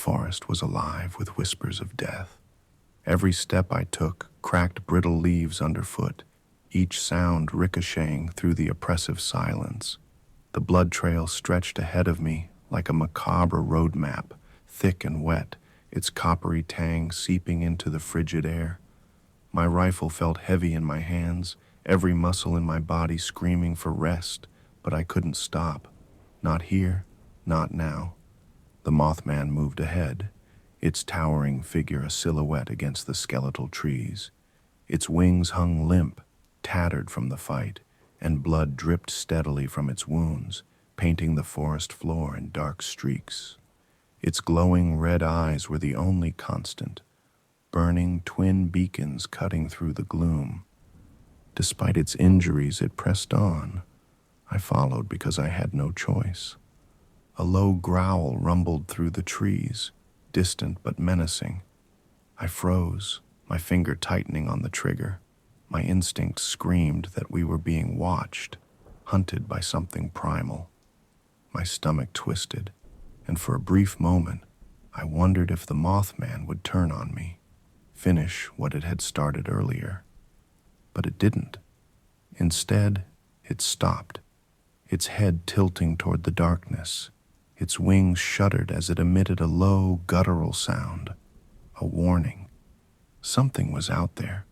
forest was alive with whispers of death. Every step I took cracked brittle leaves underfoot, each sound ricocheting through the oppressive silence. The blood trail stretched ahead of me like a macabre road map, thick and wet, its coppery tang seeping into the frigid air. My rifle felt heavy in my hands, every muscle in my body screaming for rest, but I couldn't stop. Not here, not now. The Mothman moved ahead, its towering figure a silhouette against the skeletal trees. Its wings hung limp, tattered from the fight, and blood dripped steadily from its wounds, painting the forest floor in dark streaks. Its glowing red eyes were the only constant, burning twin beacons cutting through the gloom. Despite its injuries, it pressed on. I followed because I had no choice. A low growl rumbled through the trees, distant but menacing. I froze, my finger tightening on the trigger. My instinct screamed that we were being watched, hunted by something primal. My stomach twisted, and for a brief moment, I wondered if the Mothman would turn on me, finish what it had started earlier. But it didn't. Instead, it stopped, its head tilting toward the darkness. Its wings shuddered as it emitted a low, guttural sound, a warning. Something was out there.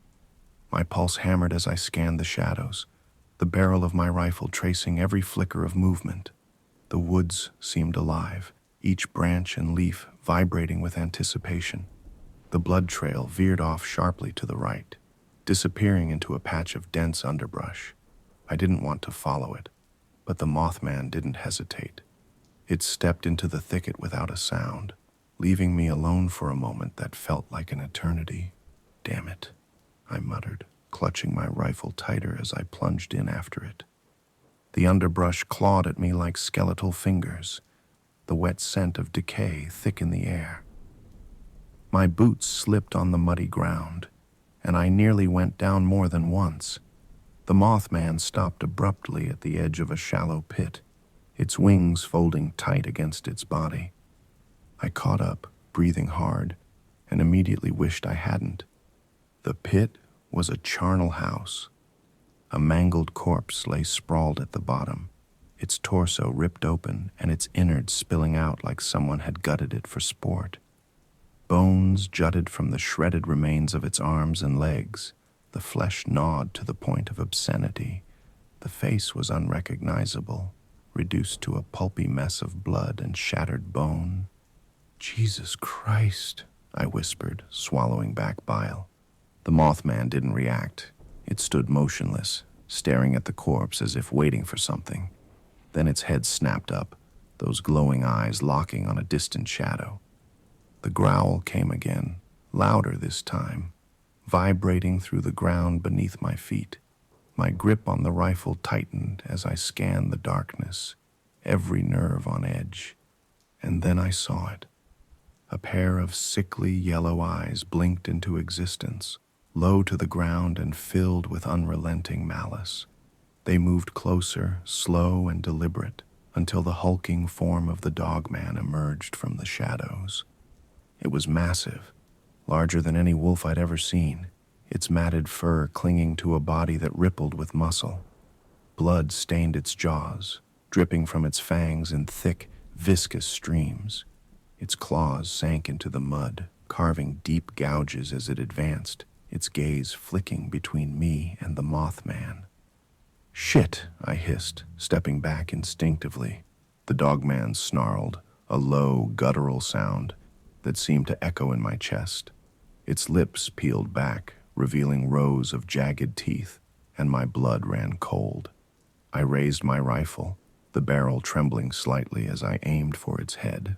My pulse hammered as I scanned the shadows, the barrel of my rifle tracing every flicker of movement. The woods seemed alive, each branch and leaf vibrating with anticipation. The blood trail veered off sharply to the right, disappearing into a patch of dense underbrush. I didn't want to follow it, but the Mothman didn't hesitate. It stepped into the thicket without a sound, leaving me alone for a moment that felt like an eternity. "Damn it," I muttered, clutching my rifle tighter as I plunged in after it. The underbrush clawed at me like skeletal fingers, the wet scent of decay thick in the air. My boots slipped on the muddy ground, and I nearly went down more than once. The Mothman stopped abruptly at the edge of a shallow pit, its wings folding tight against its body. I caught up, breathing hard, and immediately wished I hadn't. The pit was a charnel house. A mangled corpse lay sprawled at the bottom, its torso ripped open and its innards spilling out like someone had gutted it for sport. Bones jutted from the shredded remains of its arms and legs, the flesh gnawed to the point of obscenity. The face was unrecognizable, reduced to a pulpy mess of blood and shattered bone. "Jesus Christ," I whispered, swallowing back bile. The Mothman didn't react. It stood motionless, staring at the corpse as if waiting for something. Then its head snapped up, those glowing eyes locking on a distant shadow. The growl came again, louder this time, vibrating through the ground beneath my feet. My grip on the rifle tightened as I scanned the darkness, every nerve on edge. And then I saw it. A pair of sickly yellow eyes blinked into existence, low to the ground and filled with unrelenting malice. They moved closer, slow and deliberate, until the hulking form of the Dogman emerged from the shadows. It was massive, larger than any wolf I'd ever seen, its matted fur clinging to a body that rippled with muscle. Blood stained its jaws, dripping from its fangs in thick, viscous streams. Its claws sank into the mud, carving deep gouges as it advanced, its gaze flicking between me and the Mothman. "Shit," I hissed, stepping back instinctively. The Dogman snarled, a low, guttural sound that seemed to echo in my chest. Its lips peeled back, revealing rows of jagged teeth, and my blood ran cold. I raised my rifle, the barrel trembling slightly as I aimed for its head.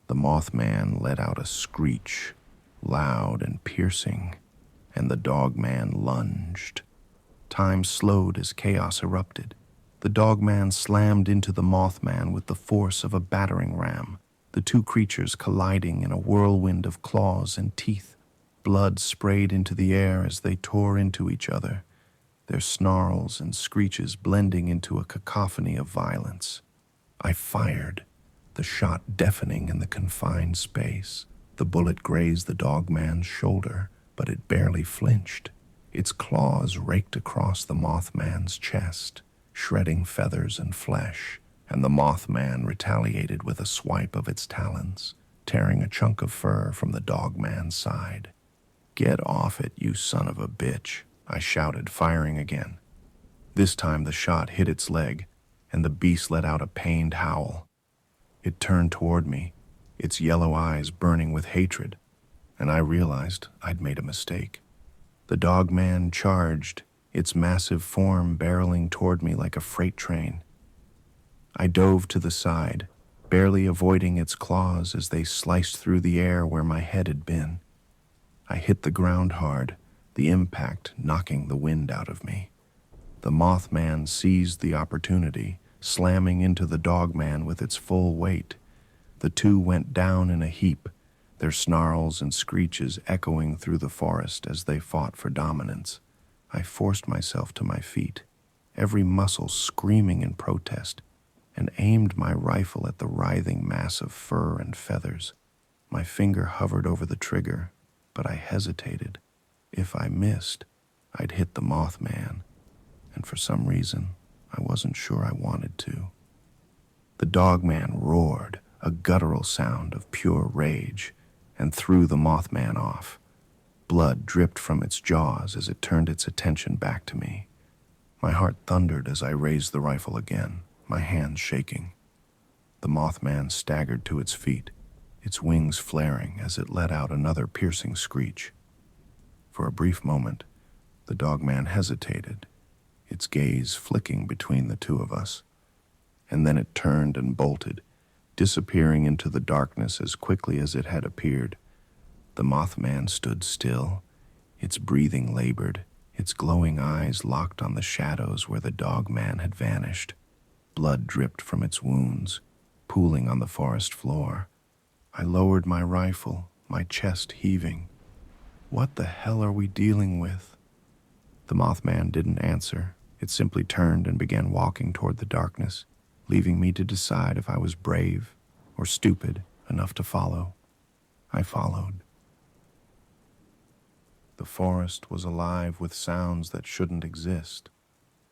The Mothman let out a screech, loud and piercing, and the Dogman lunged. Time slowed as chaos erupted. The Dogman slammed into the Mothman with the force of a battering ram, the two creatures colliding in a whirlwind of claws and teeth. Blood sprayed into the air as they tore into each other, their snarls and screeches blending into a cacophony of violence. I fired, the shot deafening in the confined space. The bullet grazed the dogman's shoulder, but it barely flinched. Its claws raked across the Mothman's chest, shredding feathers and flesh, and the Mothman retaliated with a swipe of its talons, tearing a chunk of fur from the dogman's side. "Get off it, you son of a bitch," I shouted, firing again. This time the shot hit its leg, and the beast let out a pained howl. It turned toward me, its yellow eyes burning with hatred, and I realized I'd made a mistake. The dogman charged, its massive form barreling toward me like a freight train. I dove to the side, barely avoiding its claws as they sliced through the air where my head had been. I hit the ground hard, the impact knocking the wind out of me. The Mothman seized the opportunity, slamming into the dogman with its full weight. The two went down in a heap, their snarls and screeches echoing through the forest as they fought for dominance. I forced myself to my feet, every muscle screaming in protest, and aimed my rifle at the writhing mass of fur and feathers. My finger hovered over the trigger, but I hesitated. If I missed, I'd hit the Mothman, and for some reason, I wasn't sure I wanted to. The dogman roared, a guttural sound of pure rage, and threw the Mothman off. Blood dripped from its jaws as it turned its attention back to me. My heart thundered as I raised the rifle again, my hands shaking. The Mothman staggered to its feet, its wings flaring as it let out another piercing screech. For a brief moment, the dogman hesitated, its gaze flicking between the two of us. And then it turned and bolted, disappearing into the darkness as quickly as it had appeared. The Mothman stood still, its breathing labored, its glowing eyes locked on the shadows where the dogman had vanished. Blood dripped from its wounds, pooling on the forest floor. I lowered my rifle, my chest heaving. What the hell are we dealing with? The Mothman didn't answer. It simply turned and began walking toward the darkness, leaving me to decide if I was brave or stupid enough to follow. I followed. The forest was alive with sounds that shouldn't exist.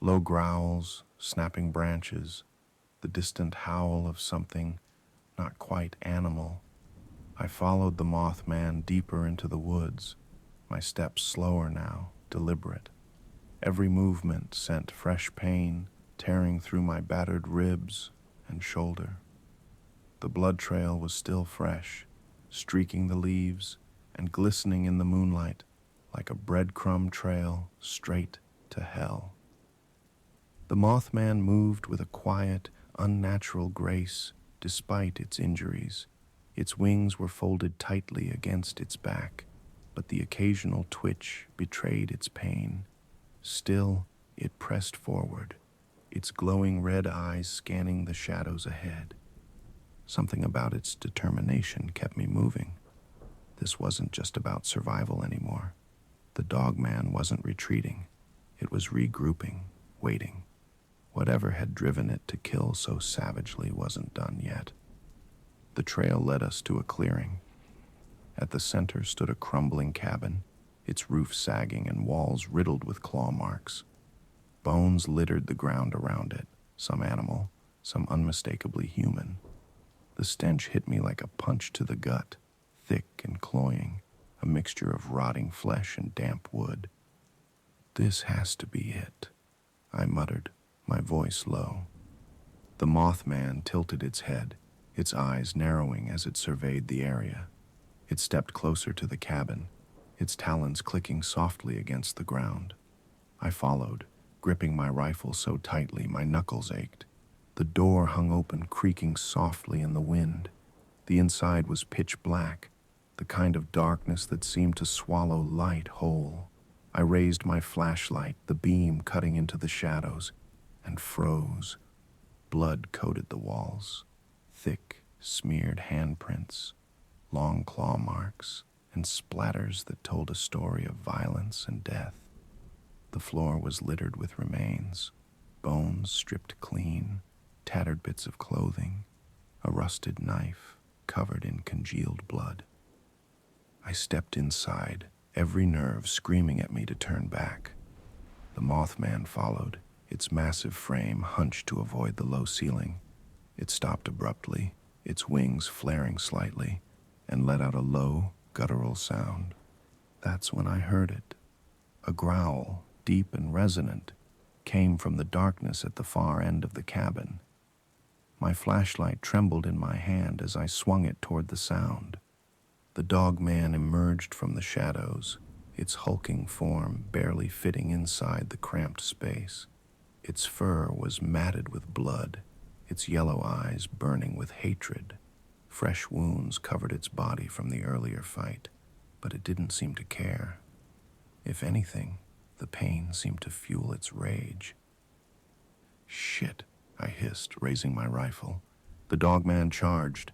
Low growls, snapping branches, the distant howl of something not quite animal. I followed the Mothman deeper into the woods, my steps slower now, deliberate. Every movement sent fresh pain tearing through my battered ribs and shoulder. The blood trail was still fresh, streaking the leaves and glistening in the moonlight like a breadcrumb trail straight to hell. The Mothman moved with a quiet, unnatural grace despite its injuries. Its wings were folded tightly against its back, but the occasional twitch betrayed its pain. Still, it pressed forward, its glowing red eyes scanning the shadows ahead. Something about its determination kept me moving. This wasn't just about survival anymore. The dogman wasn't retreating. It was regrouping, waiting. Whatever had driven it to kill so savagely wasn't done yet. The trail led us to a clearing. At the center stood a crumbling cabin, its roof sagging and walls riddled with claw marks. Bones littered the ground around it, some animal, some unmistakably human. The stench hit me like a punch to the gut, thick and cloying, a mixture of rotting flesh and damp wood. "This has to be it," I muttered, my voice low. The Mothman tilted its head, its eyes narrowing as it surveyed the area. It stepped closer to the cabin, its talons clicking softly against the ground. I followed, gripping my rifle so tightly my knuckles ached. The door hung open, creaking softly in the wind. The inside was pitch black, the kind of darkness that seemed to swallow light whole. I raised my flashlight, the beam cutting into the shadows, and froze. Blood coated the walls, thick, smeared handprints, long claw marks, and splatters that told a story of violence and death. The floor was littered with remains, bones stripped clean, tattered bits of clothing, a rusted knife covered in congealed blood. I stepped inside, every nerve screaming at me to turn back. The Mothman followed, its massive frame hunched to avoid the low ceiling. It stopped abruptly, its wings flaring slightly, and let out a low, guttural sound. That's when I heard it. A growl, deep and resonant, came from the darkness at the far end of the cabin. My flashlight trembled in my hand as I swung it toward the sound. The Dogman emerged from the shadows, its hulking form barely fitting inside the cramped space. Its fur was matted with blood, its yellow eyes burning with hatred. Fresh wounds covered its body from the earlier fight, but it didn't seem to care. If anything, the pain seemed to fuel its rage. "Shit," I hissed, raising my rifle. The Dogman charged.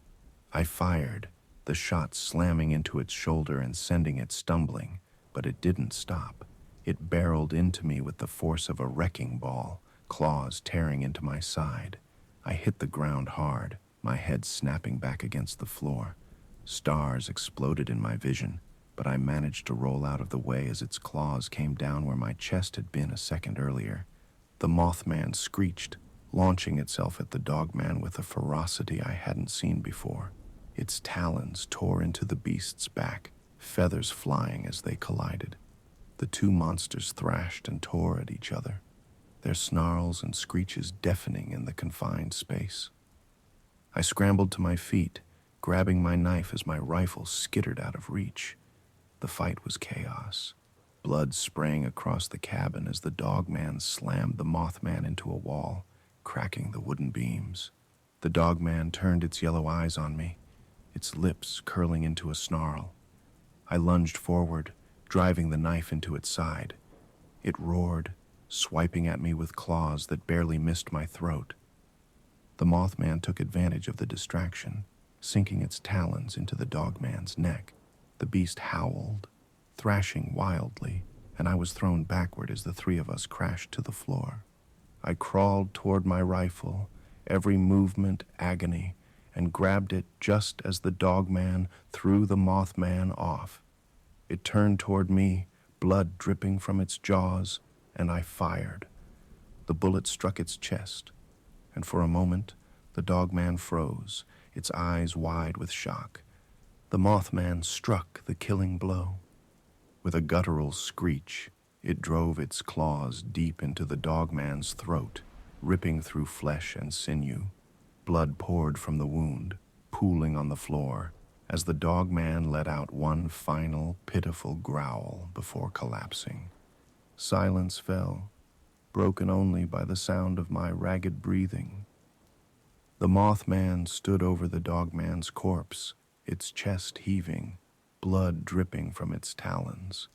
I fired, the shot slamming into its shoulder and sending it stumbling, but it didn't stop. It barreled into me with the force of a wrecking ball, claws tearing into my side. I hit the ground hard, my head snapping back against the floor. Stars exploded in my vision, but I managed to roll out of the way as its claws came down where my chest had been a second earlier. The Mothman screeched, launching itself at the Dogman with a ferocity I hadn't seen before. Its talons tore into the beast's back, feathers flying as they collided. The two monsters thrashed and tore at each other, their snarls and screeches deafening in the confined space. I scrambled to my feet, grabbing my knife as my rifle skittered out of reach. The fight was chaos. Blood spraying across the cabin as the Dogman slammed the Mothman into a wall, cracking the wooden beams. The Dogman turned its yellow eyes on me, its lips curling into a snarl. I lunged forward, driving the knife into its side. It roared, swiping at me with claws that barely missed my throat. The Mothman took advantage of the distraction, sinking its talons into the Dogman's neck. The beast howled, thrashing wildly, and I was thrown backward as the three of us crashed to the floor. I crawled toward my rifle, every movement agony, and grabbed it just as the Dogman threw the Mothman off. It turned toward me, blood dripping from its jaws, and I fired. The bullet struck its chest, and for a moment, the Dogman froze, its eyes wide with shock. The Mothman struck the killing blow. With a guttural screech, it drove its claws deep into the Dogman's throat, ripping through flesh and sinew. Blood poured from the wound, pooling on the floor, as the Dogman let out one final, pitiful growl before collapsing. Silence fell, broken only by the sound of my ragged breathing. The Mothman stood over the Dogman's corpse, its chest heaving, blood dripping from its talons.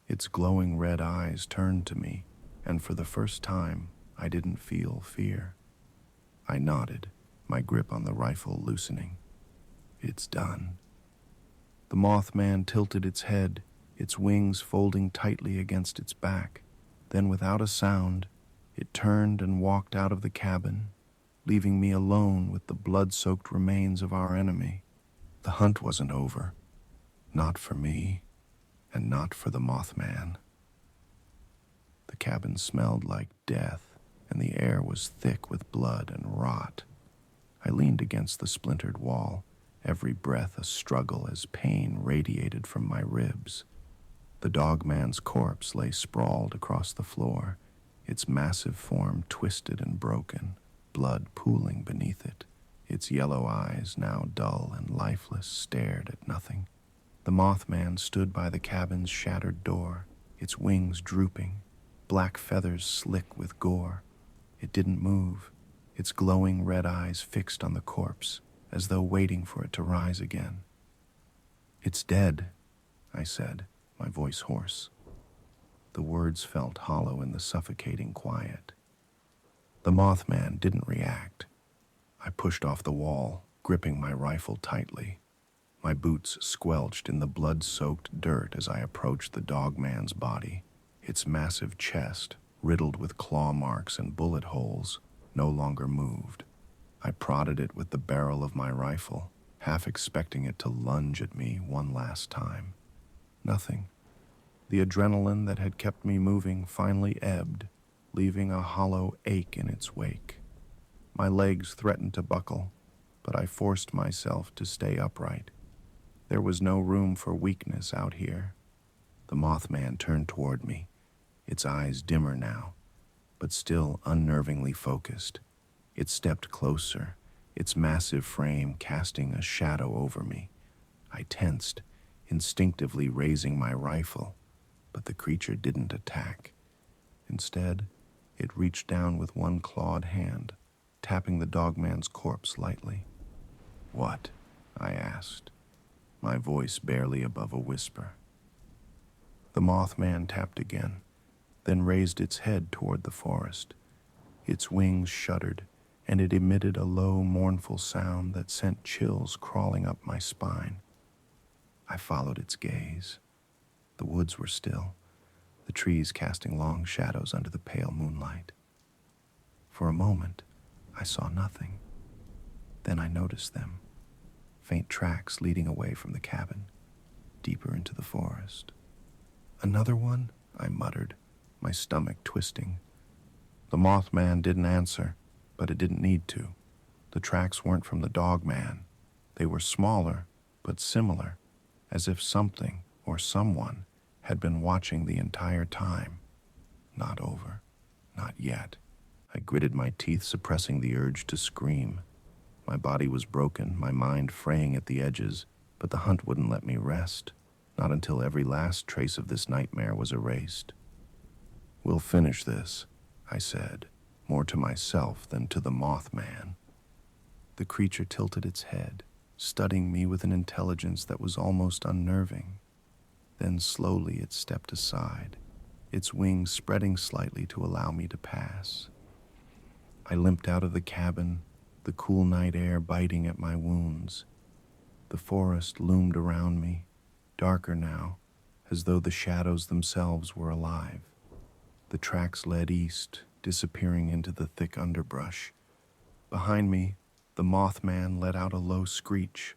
Its glowing red eyes turned to me, and for the first time, I didn't feel fear. I nodded, my grip on the rifle loosening. It's done. The Mothman tilted its head, its wings folding tightly against its back. Then, without a sound, it turned and walked out of the cabin, leaving me alone with the blood-soaked remains of our enemy. The hunt wasn't over. Not for me, and not for the Mothman. The cabin smelled like death, and the air was thick with blood and rot. I leaned against the splintered wall, every breath a struggle as pain radiated from my ribs. The Dogman's corpse lay sprawled across the floor, its massive form twisted and broken, blood pooling beneath it. Its yellow eyes, now dull and lifeless, stared at nothing. The Mothman stood by the cabin's shattered door, its wings drooping, black feathers slick with gore. It didn't move, its glowing red eyes fixed on the corpse, as though waiting for it to rise again. "It's dead," I said, my voice hoarse. The words felt hollow in the suffocating quiet. The Mothman didn't react. I pushed off the wall, gripping my rifle tightly. My boots squelched in the blood-soaked dirt as I approached the Dogman's body. Its massive chest, riddled with claw marks and bullet holes, no longer moved. I prodded it with the barrel of my rifle, half expecting it to lunge at me one last time. Nothing. The adrenaline that had kept me moving finally ebbed, leaving a hollow ache in its wake. My legs threatened to buckle, but I forced myself to stay upright. There was no room for weakness out here. The Mothman turned toward me, its eyes dimmer now, but still unnervingly focused. It stepped closer, its massive frame casting a shadow over me. I tensed, instinctively raising my rifle, but the creature didn't attack. Instead, it reached down with one clawed hand, tapping the Dogman's corpse lightly. "What?" I asked, my voice barely above a whisper. The Mothman tapped again, then raised its head toward the forest. Its wings shuddered, and it emitted a low, mournful sound that sent chills crawling up my spine. I followed its gaze. The woods were still, the trees casting long shadows under the pale moonlight. For a moment, I saw nothing. Then I noticed them, faint tracks leading away from the cabin, deeper into the forest. "Another one?" I muttered, my stomach twisting. The Mothman didn't answer, but it didn't need to. The tracks weren't from the Dogman. They were smaller, but similar, as if something or someone had been watching the entire time. Not over. Not yet. I gritted my teeth, suppressing the urge to scream. My body was broken, my mind fraying at the edges, but the hunt wouldn't let me rest, not until every last trace of this nightmare was erased. "We'll finish this," I said, more to myself than to the Mothman. The creature tilted its head, studying me with an intelligence that was almost unnerving. Then slowly it stepped aside, its wings spreading slightly to allow me to pass. I limped out of the cabin, the cool night air biting at my wounds. The forest loomed around me, darker now, as though the shadows themselves were alive. The tracks led east, disappearing into the thick underbrush. Behind me, the Mothman let out a low screech,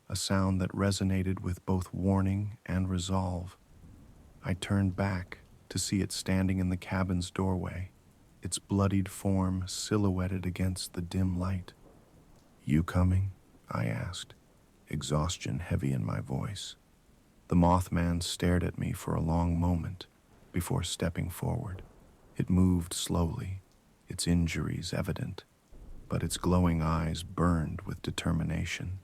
a sound that resonated with both warning and resolve. I turned back to see it standing in the cabin's doorway, its bloodied form silhouetted against the dim light. "You coming?" I asked, exhaustion heavy in my voice. The Mothman stared at me for a long moment before stepping forward. It moved slowly, its injuries evident, but its glowing eyes burned with determination.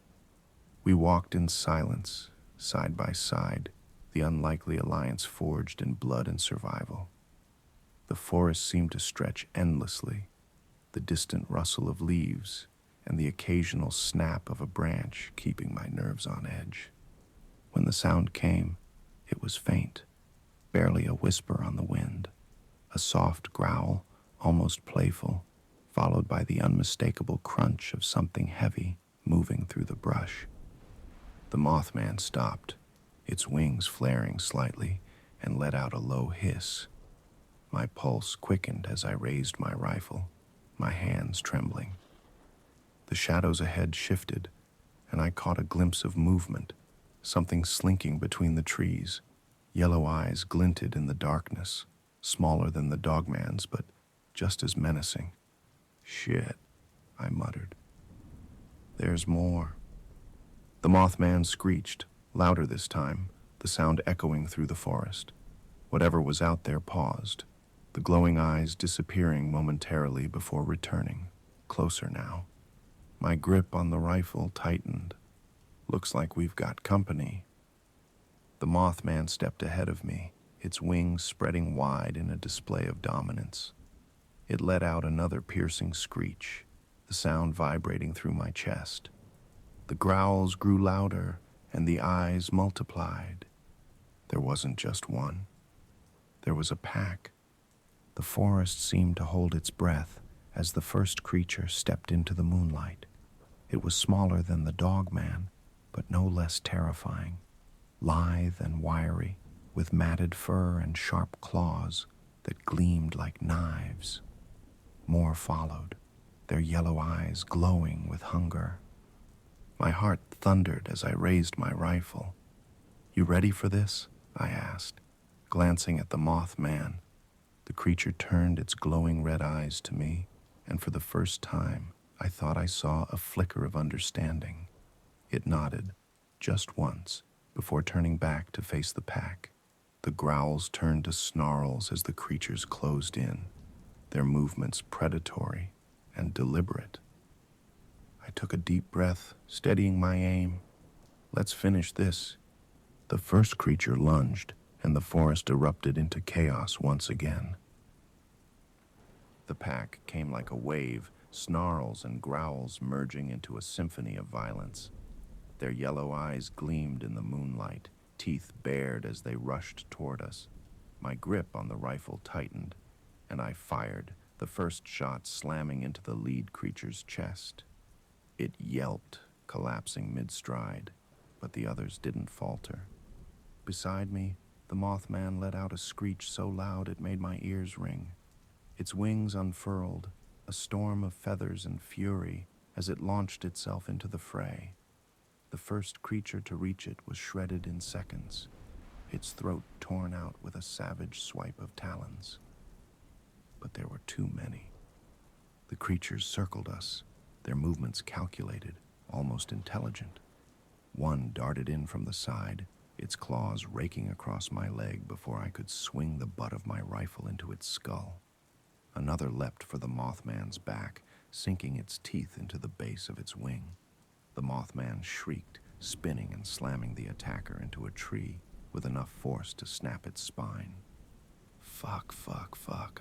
We walked in silence, side by side, the unlikely alliance forged in blood and survival. The forest seemed to stretch endlessly, the distant rustle of leaves and the occasional snap of a branch keeping my nerves on edge. When the sound came, it was faint, barely a whisper on the wind, a soft growl, almost playful, followed by the unmistakable crunch of something heavy moving through the brush. The Mothman stopped, its wings flaring slightly, and let out a low hiss. My pulse quickened as I raised my rifle, my hands trembling. The shadows ahead shifted, and I caught a glimpse of movement, something slinking between the trees. Yellow eyes glinted in the darkness, smaller than the Dogman's, but just as menacing. "Shit," I muttered. "There's more." The Mothman screeched, louder this time, the sound echoing through the forest. Whatever was out there paused, the glowing eyes disappearing momentarily before returning, closer now. My grip on the rifle tightened. "Looks like we've got company." The Mothman stepped ahead of me, its wings spreading wide in a display of dominance. It let out another piercing screech, the sound vibrating through my chest. The growls grew louder, and the eyes multiplied. There wasn't just one. There was a pack. The forest seemed to hold its breath as the first creature stepped into the moonlight. It was smaller than the Dogman, but no less terrifying, lithe and wiry, with matted fur and sharp claws that gleamed like knives. More followed, their yellow eyes glowing with hunger. My heart thundered as I raised my rifle. "You ready for this?" I asked, glancing at the Mothman. The creature turned its glowing red eyes to me, and for the first time, I thought I saw a flicker of understanding. It nodded, just once, before turning back to face the pack. The growls turned to snarls as the creatures closed in, their movements predatory and deliberate. I took a deep breath, steadying my aim. "Let's finish this." The first creature lunged, and the forest erupted into chaos once again. The pack came like a wave, snarls and growls merging into a symphony of violence. Their yellow eyes gleamed in the moonlight, teeth bared as they rushed toward us. My grip on the rifle tightened, and I fired, the first shot slamming into the lead creature's chest. It yelped, collapsing mid-stride, but the others didn't falter. Beside me, the Mothman let out a screech so loud it made my ears ring. Its wings unfurled, a storm of feathers and fury as it launched itself into the fray. The first creature to reach it was shredded in seconds, its throat torn out with a savage swipe of talons. But there were too many. The creatures circled us, their movements calculated, almost intelligent. One darted in from the side, its claws raking across my leg before I could swing the butt of my rifle into its skull. Another leapt for the Mothman's back, sinking its teeth into the base of its wing. The Mothman shrieked, spinning and slamming the attacker into a tree with enough force to snap its spine. Fuck,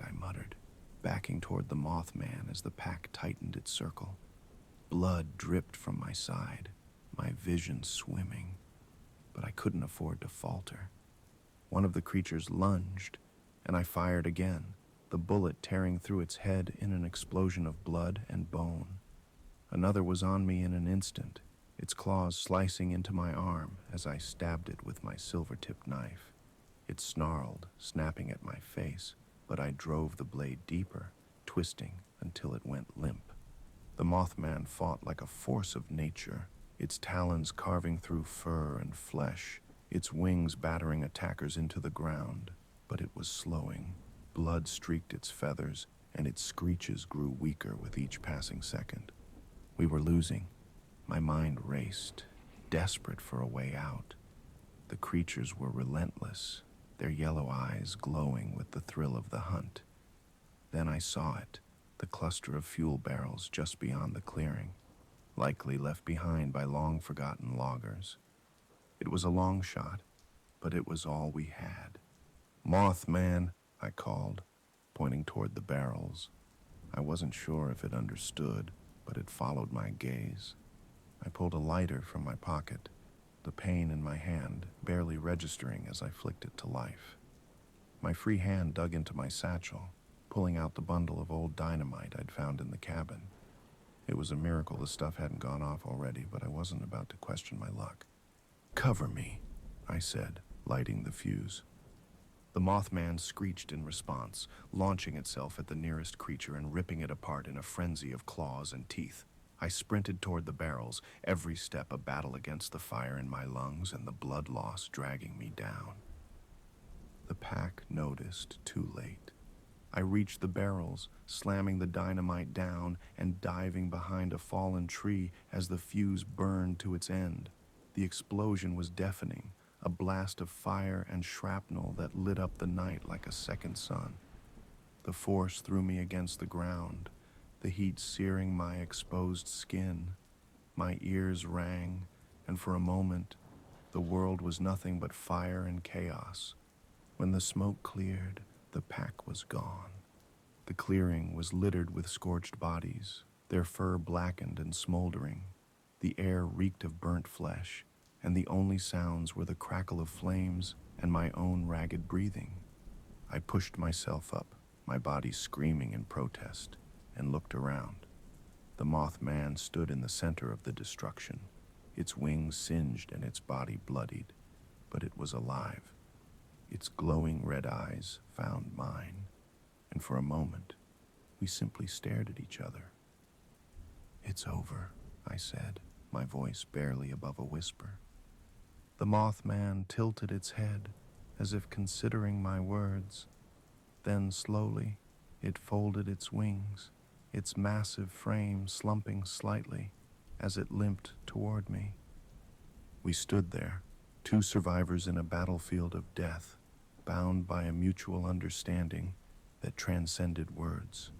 I muttered, backing toward the Mothman as the pack tightened its circle. Blood dripped from my side, my vision swimming, but I couldn't afford to falter. One of the creatures lunged, and I fired again, the bullet tearing through its head in an explosion of blood and bone. Another was on me in an instant, its claws slicing into my arm as I stabbed it with my silver-tipped knife. It snarled, snapping at my face, but I drove the blade deeper, twisting until it went limp. The Mothman fought like a force of nature, its talons carving through fur and flesh, its wings battering attackers into the ground. But it was slowing. Blood streaked its feathers, and its screeches grew weaker with each passing second. We were losing. My mind raced, desperate for a way out. The creatures were relentless, their yellow eyes glowing with the thrill of the hunt. Then I saw it, the cluster of fuel barrels just beyond the clearing, likely left behind by long-forgotten loggers. It was a long shot, but it was all we had. "Mothman," I called, pointing toward the barrels. I wasn't sure if it understood, but it followed my gaze. I pulled a lighter from my pocket, the pain in my hand barely registering as I flicked it to life. My free hand dug into my satchel, pulling out the bundle of old dynamite I'd found in the cabin. It was a miracle the stuff hadn't gone off already, but I wasn't about to question my luck. "Cover me," I said, lighting the fuse. The Mothman screeched in response, launching itself at the nearest creature and ripping it apart in a frenzy of claws and teeth. I sprinted toward the barrels, every step a battle against the fire in my lungs and the blood loss dragging me down. The pack noticed too late. I reached the barrels, slamming the dynamite down and diving behind a fallen tree as the fuse burned to its end. The explosion was deafening, a blast of fire and shrapnel that lit up the night like a second sun. The force threw me against the ground, the heat searing my exposed skin. My ears rang, and for a moment, the world was nothing but fire and chaos. When the smoke cleared, the pack was gone. The clearing was littered with scorched bodies, their fur blackened and smoldering. The air reeked of burnt flesh, and the only sounds were the crackle of flames and my own ragged breathing. I pushed myself up, my body screaming in protest, and looked around. The Mothman stood in the center of the destruction, its wings singed and its body bloodied, but it was alive. Its glowing red eyes found mine, and for a moment, we simply stared at each other. "It's over," I said, my voice barely above a whisper. The Mothman tilted its head, as if considering my words. Then slowly, it folded its wings, its massive frame slumping slightly as it limped toward me. We stood there, two survivors in a battlefield of death, bound by a mutual understanding that transcended words.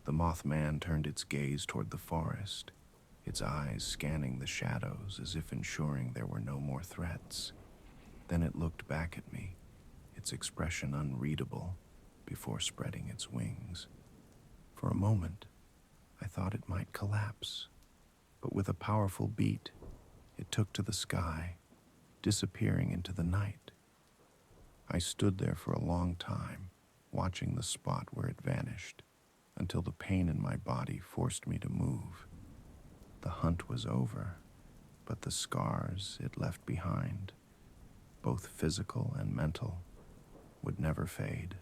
The Mothman turned its gaze toward the forest, its eyes scanning the shadows as if ensuring there were no more threats. Then it looked back at me, its expression unreadable, before spreading its wings. For a moment, I thought it might collapse, but with a powerful beat, it took to the sky, disappearing into the night. I stood there for a long time, watching the spot where it vanished, until the pain in my body forced me to move. The hunt was over, but the scars it left behind, both physical and mental, would never fade.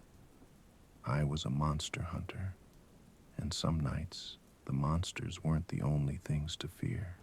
I was a monster hunter, and some nights the monsters weren't the only things to fear.